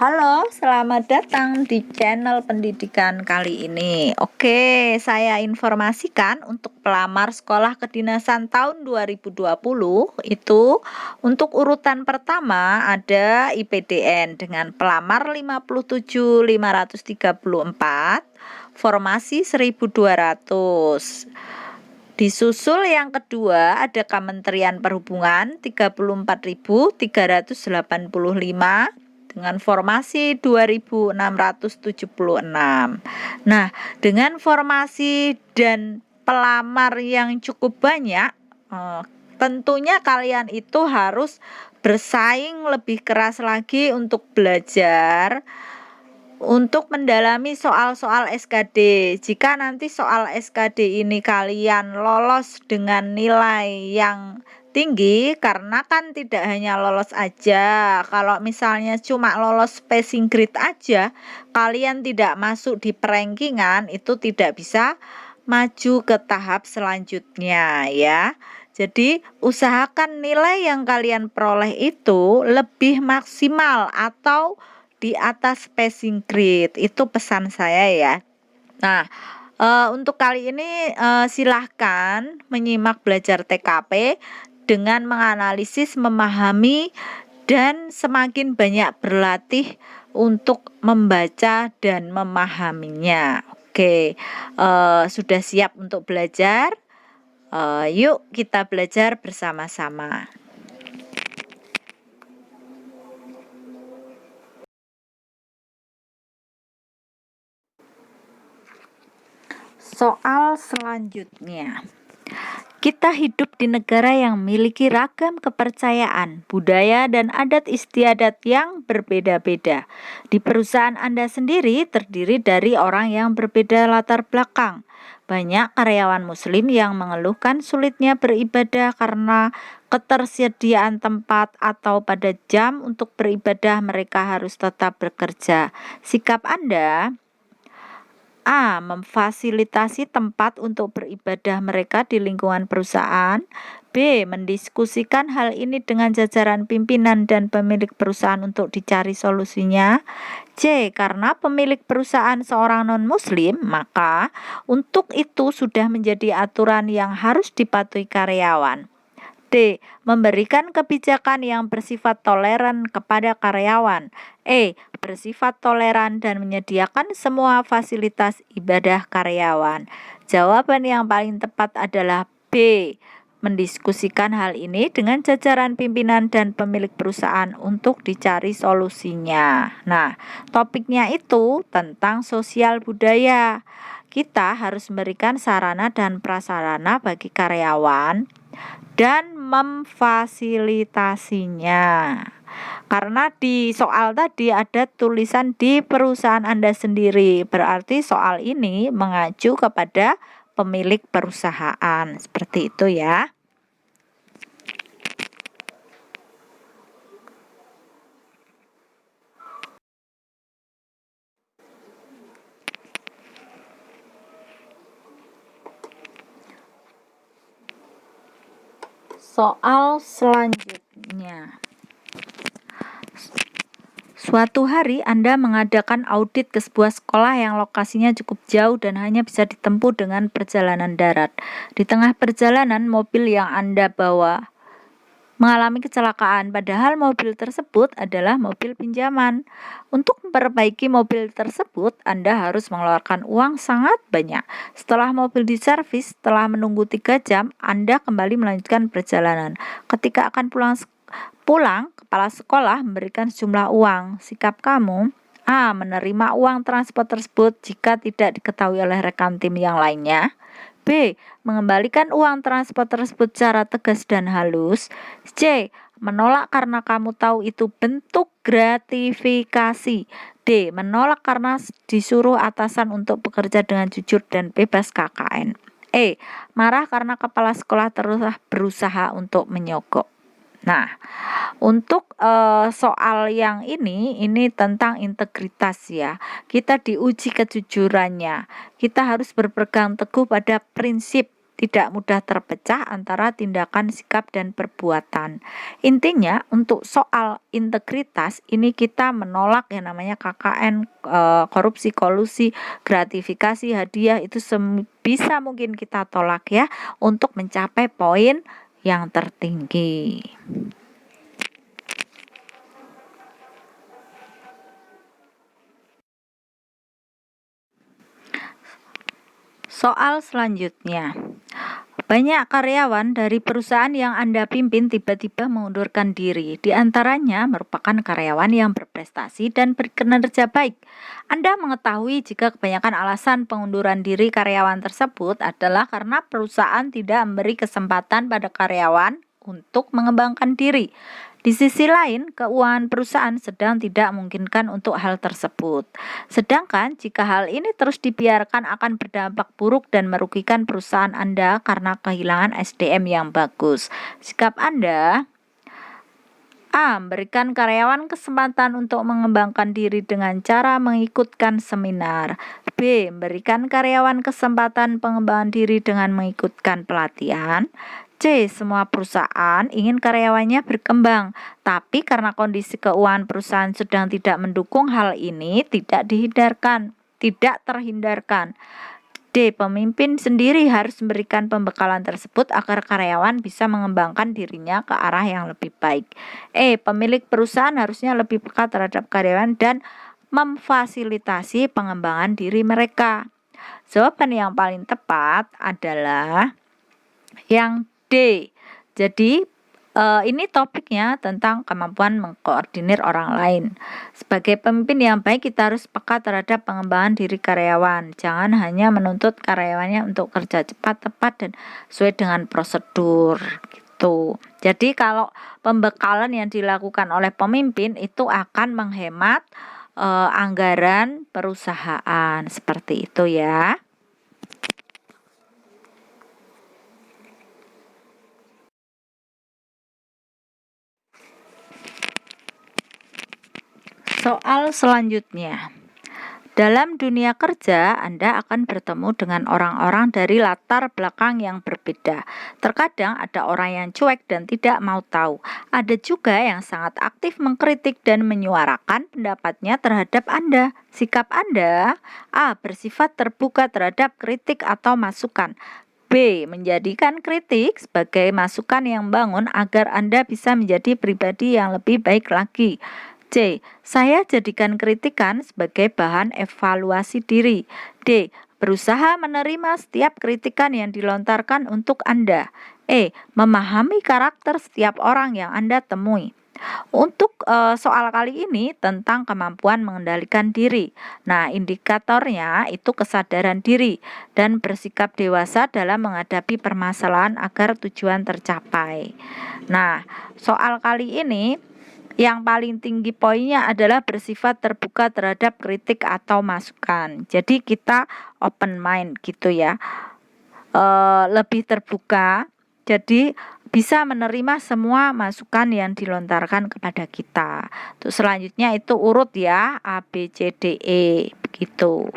Halo, selamat datang di channel pendidikan kali ini. Oke, saya informasikan untuk pelamar sekolah kedinasan tahun 2020 itu untuk urutan pertama ada IPDN dengan pelamar 57.534, formasi 1.200. Disusul yang kedua ada Kementerian Perhubungan 34.385 dengan formasi 2.676. Nah, dengan formasi dan pelamar yang cukup banyak, tentunya kalian itu harus bersaing lebih keras lagi untuk belajar untuk mendalami soal-soal SKD. Jika nanti soal SKD ini kalian lolos dengan nilai yang tinggi, karena kan tidak hanya lolos aja. Kalau misalnya cuma lolos passing grade aja, kalian tidak masuk di perankingan, itu tidak bisa maju ke tahap selanjutnya ya. Jadi usahakan nilai yang kalian peroleh itu lebih maksimal atau di atas passing grade, itu pesan saya ya. Nah, untuk kali ini silahkan menyimak belajar TKP dengan menganalisis, memahami, dan semakin banyak berlatih untuk membaca dan memahaminya. Oke, sudah siap untuk belajar? Yuk kita belajar bersama-sama. Soal selanjutnya. Kita hidup di negara yang memiliki ragam kepercayaan, budaya, dan adat istiadat yang berbeda-beda. Di perusahaan Anda sendiri terdiri dari orang yang berbeda latar belakang. Banyak karyawan Muslim yang mengeluhkan sulitnya beribadah karena ketersediaan tempat atau pada jam untuk beribadah mereka harus tetap bekerja. Sikap Anda: A. Memfasilitasi tempat untuk beribadah mereka di lingkungan perusahaan. B. Mendiskusikan hal ini dengan jajaran pimpinan dan pemilik perusahaan untuk dicari solusinya. C. Karena pemilik perusahaan seorang non-muslim, maka untuk itu sudah menjadi aturan yang harus dipatuhi karyawan. D. Memberikan kebijakan yang bersifat toleran kepada karyawan. E. Bersifat toleran dan menyediakan semua fasilitas ibadah karyawan. Jawaban yang paling tepat adalah B. Mendiskusikan hal ini dengan jajaran pimpinan dan pemilik perusahaan untuk dicari solusinya. Nah, topiknya itu tentang sosial budaya. Kita harus memberikan sarana dan prasarana bagi karyawan dan memfasilitasinya. Karena di soal tadi ada tulisan di perusahaan Anda sendiri, berarti soal ini mengacu kepada pemilik perusahaan. Seperti itu ya. Soal selanjutnya. Suatu hari Anda mengadakan audit ke sebuah sekolah yang lokasinya cukup jauh dan hanya bisa ditempuh dengan perjalanan darat. Di tengah perjalanan, mobil yang Anda bawa mengalami kecelakaan, padahal mobil tersebut adalah mobil pinjaman. Untuk memperbaiki mobil tersebut, Anda harus mengeluarkan uang sangat banyak. Setelah mobil diservis, setelah menunggu 3 jam, Anda kembali melanjutkan perjalanan. Ketika akan pulang, kepala sekolah memberikan sejumlah uang. Sikap kamu: A. Menerima uang transport tersebut jika tidak diketahui oleh rekan tim yang lainnya. B. Mengembalikan uang transport tersebut secara tegas dan halus. C. Menolak karena kamu tahu itu bentuk gratifikasi. D. Menolak karena disuruh atasan untuk bekerja dengan jujur dan bebas KKN. E. Marah karena kepala sekolah terus berusaha untuk menyogok. Nah, untuk soal yang ini tentang integritas ya. Kita diuji kejujurannya. Kita harus berpegang teguh pada prinsip tidak mudah terpecah antara tindakan, sikap, dan perbuatan. Intinya untuk soal integritas ini kita menolak yang namanya KKN, korupsi, kolusi, gratifikasi, hadiah, itu sebisa mungkin kita tolak ya, untuk mencapai poin yang tertinggi. Soal selanjutnya, banyak karyawan dari perusahaan yang Anda pimpin tiba-tiba mengundurkan diri. Di antaranya merupakan karyawan yang berprestasi dan berkinerja baik. Anda mengetahui jika kebanyakan alasan pengunduran diri karyawan tersebut adalah karena perusahaan tidak memberi kesempatan pada karyawan untuk mengembangkan diri. Di sisi lain, keuangan perusahaan sedang tidak memungkinkan untuk hal tersebut. Sedangkan jika hal ini terus dibiarkan akan berdampak buruk dan merugikan perusahaan Anda karena kehilangan SDM yang bagus. Sikap Anda: A. Memberikan karyawan kesempatan untuk mengembangkan diri dengan cara mengikutkan seminar. B. Memberikan karyawan kesempatan pengembangan diri dengan mengikutkan pelatihan. C. Semua perusahaan ingin karyawannya berkembang, tapi karena kondisi keuangan perusahaan sedang tidak mendukung, hal ini tidak terhindarkan. D. Pemimpin sendiri harus memberikan pembekalan tersebut agar karyawan bisa mengembangkan dirinya ke arah yang lebih baik. E. Pemilik perusahaan harusnya lebih peka terhadap karyawan dan memfasilitasi pengembangan diri mereka. Jawaban yang paling tepat adalah yang D. Jadi ini topiknya tentang kemampuan mengkoordinir orang lain. Sebagai pemimpin yang baik, kita harus peka terhadap pengembangan diri karyawan. Jangan hanya menuntut karyawannya untuk kerja cepat, tepat, dan sesuai dengan prosedur gitu. Jadi kalau pembekalan yang dilakukan oleh pemimpin itu akan menghemat anggaran perusahaan, seperti itu ya. Soal selanjutnya, dalam dunia kerja Anda akan bertemu dengan orang-orang dari latar belakang yang berbeda. Terkadang ada orang yang cuek dan tidak mau tahu. Ada juga yang sangat aktif mengkritik dan menyuarakan pendapatnya terhadap Anda. Sikap Anda: A. Bersifat terbuka terhadap kritik atau masukan. B. Menjadikan kritik sebagai masukan yang membangun agar Anda bisa menjadi pribadi yang lebih baik lagi. C. Saya jadikan kritikan sebagai bahan evaluasi diri. D. Berusaha menerima setiap kritikan yang dilontarkan untuk Anda. E. Memahami karakter setiap orang yang Anda temui. Untuk soal kali ini tentang kemampuan mengendalikan diri. Nah, indikatornya itu kesadaran diri dan bersikap dewasa dalam menghadapi permasalahan agar tujuan tercapai. Nah, soal kali ini yang paling tinggi poinnya adalah bersifat terbuka terhadap kritik atau masukan. Jadi kita open mind gitu ya, lebih terbuka, jadi bisa menerima semua masukan yang dilontarkan kepada kita. Terus selanjutnya itu urut ya, A, B, C, D, E begitu.